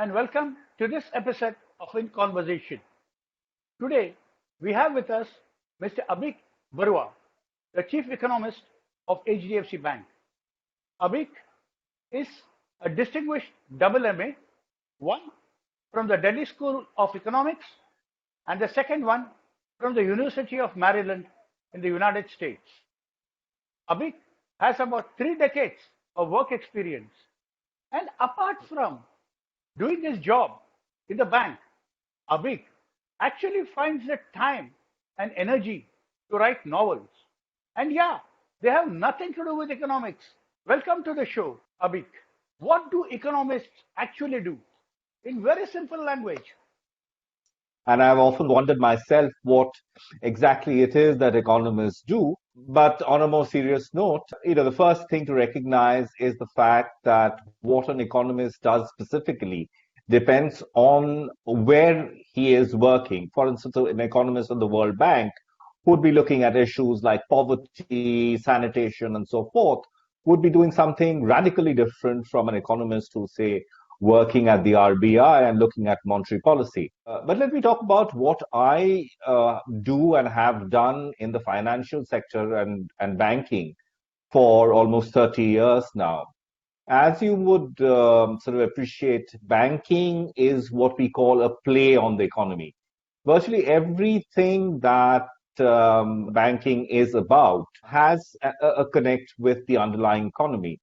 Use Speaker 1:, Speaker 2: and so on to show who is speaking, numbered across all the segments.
Speaker 1: and welcome to this episode of InConversation. Today, we have with us Mr. Abheek Barua, the Chief Economist of HDFC Bank. Abheek is a distinguished double MA, one from the Delhi School of Economics and the second one from the University of Maryland in the United States. Abheek has about 3 decades of work experience, and apart from doing his job in the bank, Abheek actually finds the time and energy to write novels. And yeah, they have nothing to do with economics. Welcome to the show, Abheek. What do economists actually do? In very simple language.
Speaker 2: And I've often wondered myself what exactly it is that economists do. But on a more serious note, the first thing to recognize is the fact that what an economist does specifically depends on where he is working. For instance, an economist at the World Bank would be looking at issues like poverty, sanitation, and so forth, would be doing something radically different from an economist who, say, working at the RBI and looking at monetary policy. But let me talk about what I do and have done in the financial sector and banking for almost 30 years now. As you would sort of appreciate, banking is what we call a play on the economy. Virtually everything that banking is about has a connect with the underlying economy.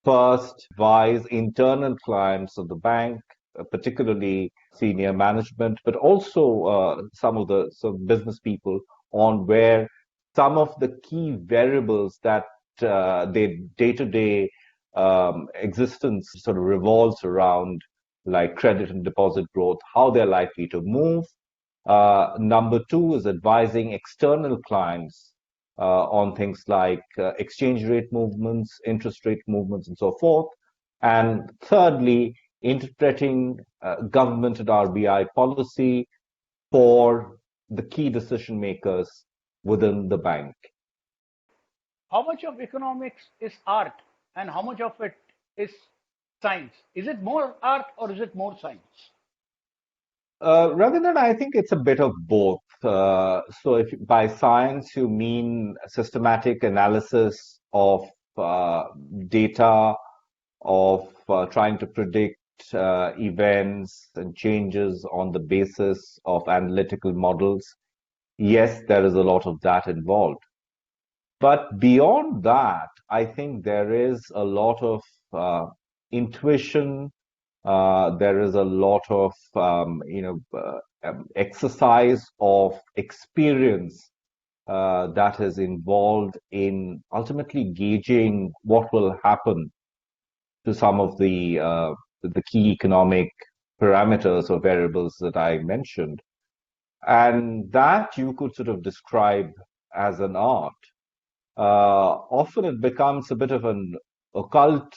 Speaker 2: First, advise internal clients of the bank, particularly senior management, but also some of the business people on where some of the key variables that their day-to-day existence sort of revolves around, like credit and deposit growth, how they're likely to move. Number two is advising external clients on things like exchange rate movements, interest rate movements, and so forth. And thirdly, interpreting government and RBI policy for the key decision makers within the bank.
Speaker 1: How much of economics is art and how much of it is science? Is it more art or is it more science?
Speaker 2: Rather I think it's a bit of both. So if by science you mean systematic analysis of data, of trying to predict events and changes on the basis of analytical models, yes, there is a lot of that involved. But beyond that, I think there is a lot of intuition. There is a lot of exercise of experience that is involved in ultimately gauging what will happen to some of the key economic parameters or variables that I mentioned, and that you could sort of describe as an art. Often it becomes a bit of an occult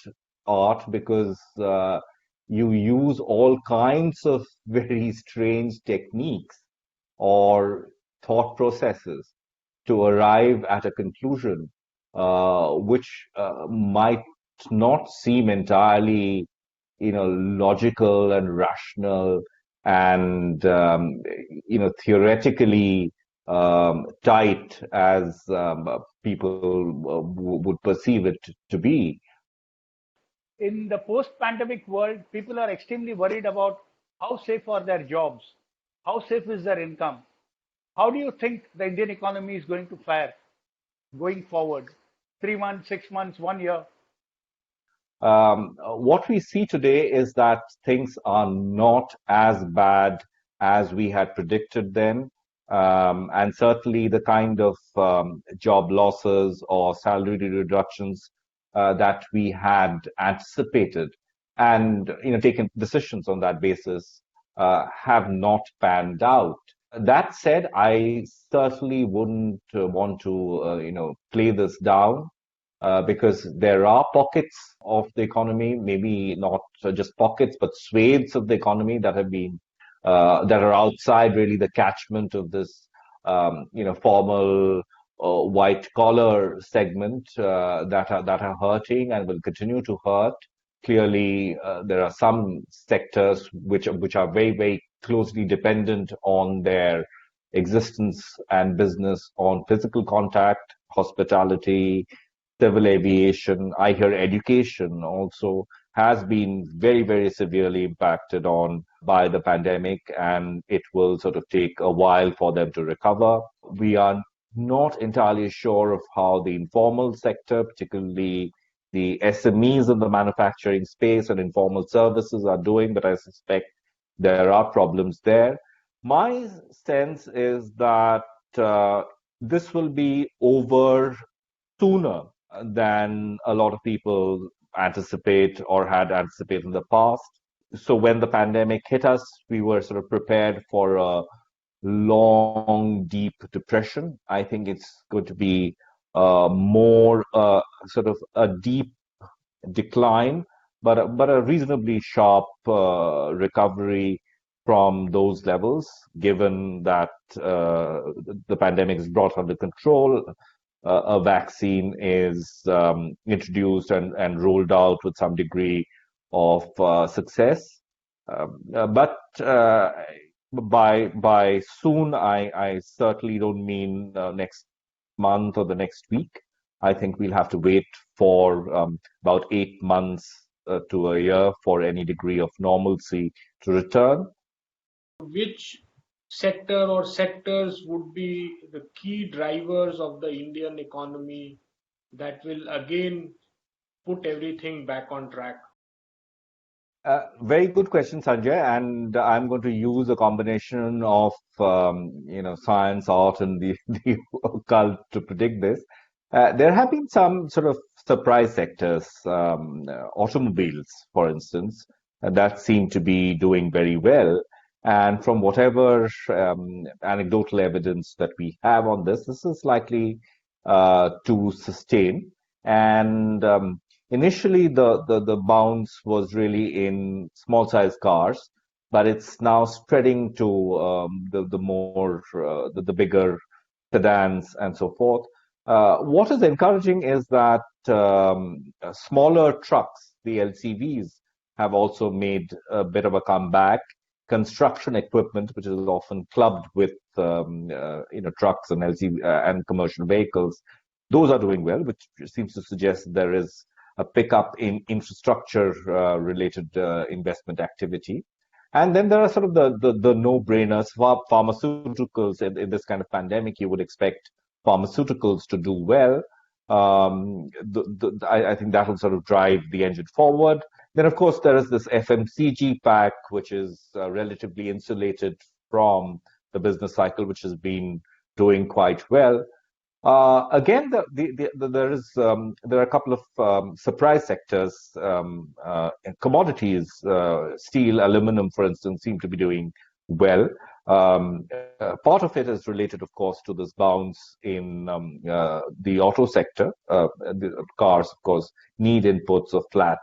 Speaker 2: art because you use all kinds of very strange techniques or thought processes to arrive at a conclusion which might not seem entirely logical and rational and theoretically tight as people would perceive it to be.
Speaker 1: In the post-pandemic world, people are extremely worried about how safe are their jobs, how safe is their income. How do you think the Indian economy is going to fare going forward? 3 months, 6 months, 1 year?
Speaker 2: What we see today is that things are not as bad as we had predicted then. And certainly the kind of job losses or salary reductions that we had anticipated and taken decisions on that basis have not panned out. That said, I certainly wouldn't want to play this down because there are pockets of the economy, maybe not just pockets, but swathes of the economy that have been that are outside really the catchment of this formal white collar segment that are hurting and will continue to hurt. Clearly, there are some sectors which are very, very closely dependent on their existence and business on physical contact, hospitality, civil aviation. I hear education also has been very, very severely impacted on by the pandemic, and it will sort of take a while for them to recover. We are not entirely sure of how the informal sector, particularly the SMEs in the manufacturing space and informal services are doing, but I suspect there are problems there. My sense is that this will be over sooner than a lot of people anticipate or had anticipated in the past. So when the pandemic hit us, we were sort of prepared for a long, deep depression. I think it's going to be more sort of a deep decline, but a reasonably sharp recovery from those levels, given that the pandemic is brought under control, a vaccine is introduced and rolled out with some degree of success. But by soon, I certainly don't mean next month or the next week. I think we'll have to wait for about 8 months to a year for any degree of normalcy to return.
Speaker 3: Which sector or sectors would be the key drivers of the Indian economy that will again put everything back on track?
Speaker 2: Very good question, Sanjay. And I'm going to use a combination of science, art, and the occult to predict this. There have been some sort of surprise sectors, automobiles, for instance, that seem to be doing very well. And from whatever anecdotal evidence that we have on this is likely to sustain. And initially, the bounce was really in small size cars, but it's now spreading to the bigger sedans and so forth. What is encouraging is that smaller trucks, the LCVs, have also made a bit of a comeback. Construction equipment, which is often clubbed with trucks and LCV and commercial vehicles, those are doing well, which seems to suggest there is a pickup in infrastructure related investment activity. And then there are sort of the no-brainers. Pharmaceuticals in this kind of pandemic, you would expect pharmaceuticals to do well. I think that will sort of drive the engine forward. Then, of course, there is this FMCG pack, which is relatively insulated from the business cycle, which has been doing quite well. Again, there are a couple of surprise sectors. Commodities, steel, aluminum, for instance, seem to be doing well. Part of it is related, of course, to this bounce in the auto sector. The cars, of course, need inputs of flat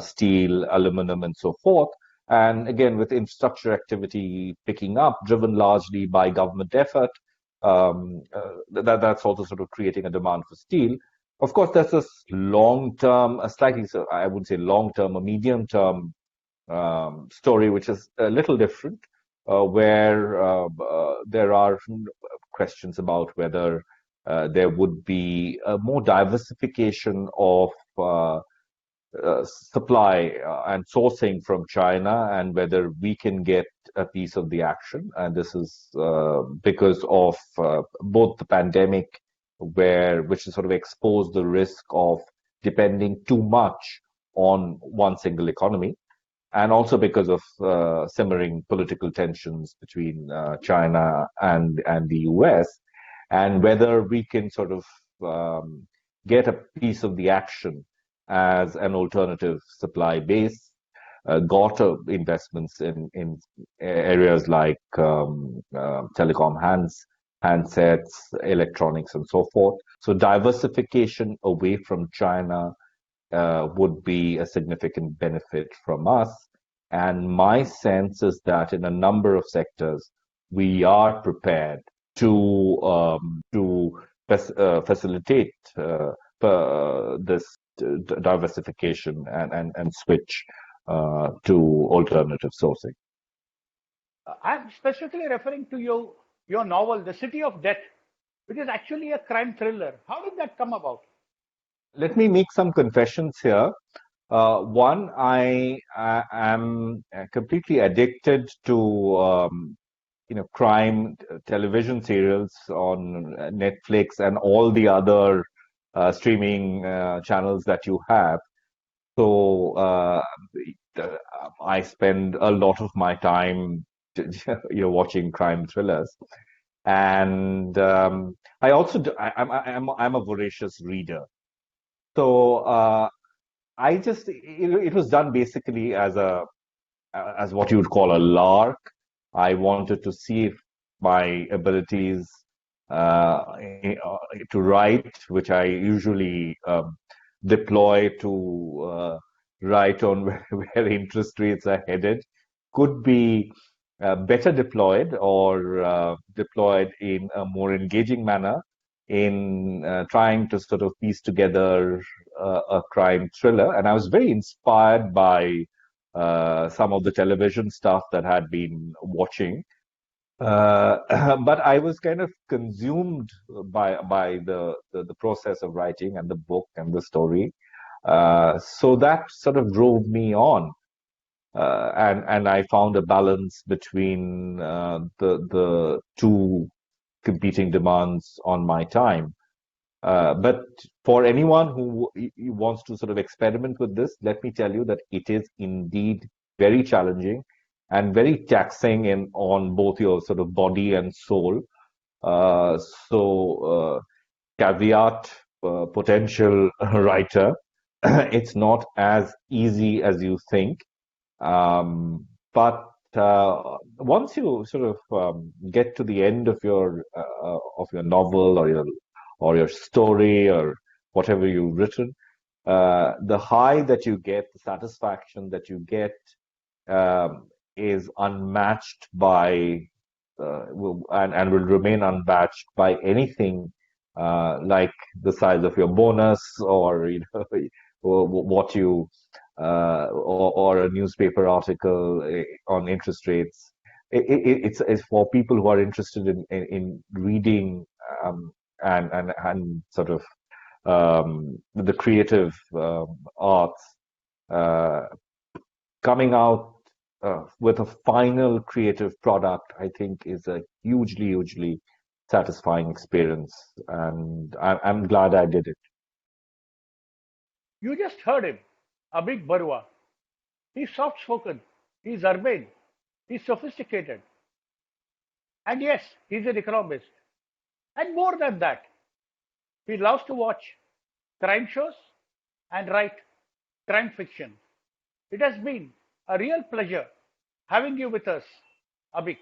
Speaker 2: steel, aluminum, and so forth. And again, with infrastructure activity picking up, driven largely by government effort, that's also sort of creating a demand for steel. Of course, there's this long-term, I would say long-term, a medium-term story, which is a little different, where there are questions about whether there would be more diversification of supply and sourcing from China, and whether we can get a piece of the action. And this is because of both the pandemic, which has sort of exposed the risk of depending too much on one single economy, and also because of simmering political tensions between China and the US, and whether we can sort of get a piece of the action as an alternative supply base, got investments in areas like telecom handsets, electronics, and so forth. So diversification away from China would be a significant benefit from us. And my sense is that in a number of sectors, we are prepared to facilitate this diversification and switch to alternative sourcing.
Speaker 1: I'm specifically referring to your novel, The City of Death, which is actually a crime thriller. How did that come about?
Speaker 2: Let me make some confessions here. One, I am completely addicted to crime television serials on Netflix and all the other streaming channels that you have. So I spend a lot of my time watching crime thrillers, and I also I'm a voracious reader. So I just it was done basically as what you would call a lark. I wanted to see if my abilities to write, which I usually deploy to write on where interest rates are headed, could be better deployed or deployed in a more engaging manner in trying to sort of piece together a crime thriller. And I was very inspired by some of the television stuff that had been watching. But I was kind of consumed by the process of writing and the book and the story. So that sort of drove me on. And I found a balance between the two competing demands on my time. But for anyone who wants to sort of experiment with this, let me tell you that it is indeed very challenging and very taxing on both your sort of body and soul. So caveat, potential writer, it's not as easy as you think. But once you sort of get to the end of your novel or your story or whatever you've written, the high that you get, the satisfaction that you get, is unmatched by and will remain unmatched by anything like the size of your bonus or or what you or a newspaper article on interest rates. It's for people who are interested in reading and sort of the creative arts. Coming out with a final creative product, I think, is a hugely satisfying experience, and I'm glad I did it.
Speaker 1: You just heard him, Abheek Barua. He's soft spoken, he's urbane, he's sophisticated. And yes, he's an economist. And more than that, he loves to watch crime shows and write crime fiction. It has been a real pleasure having you with us, Abheek.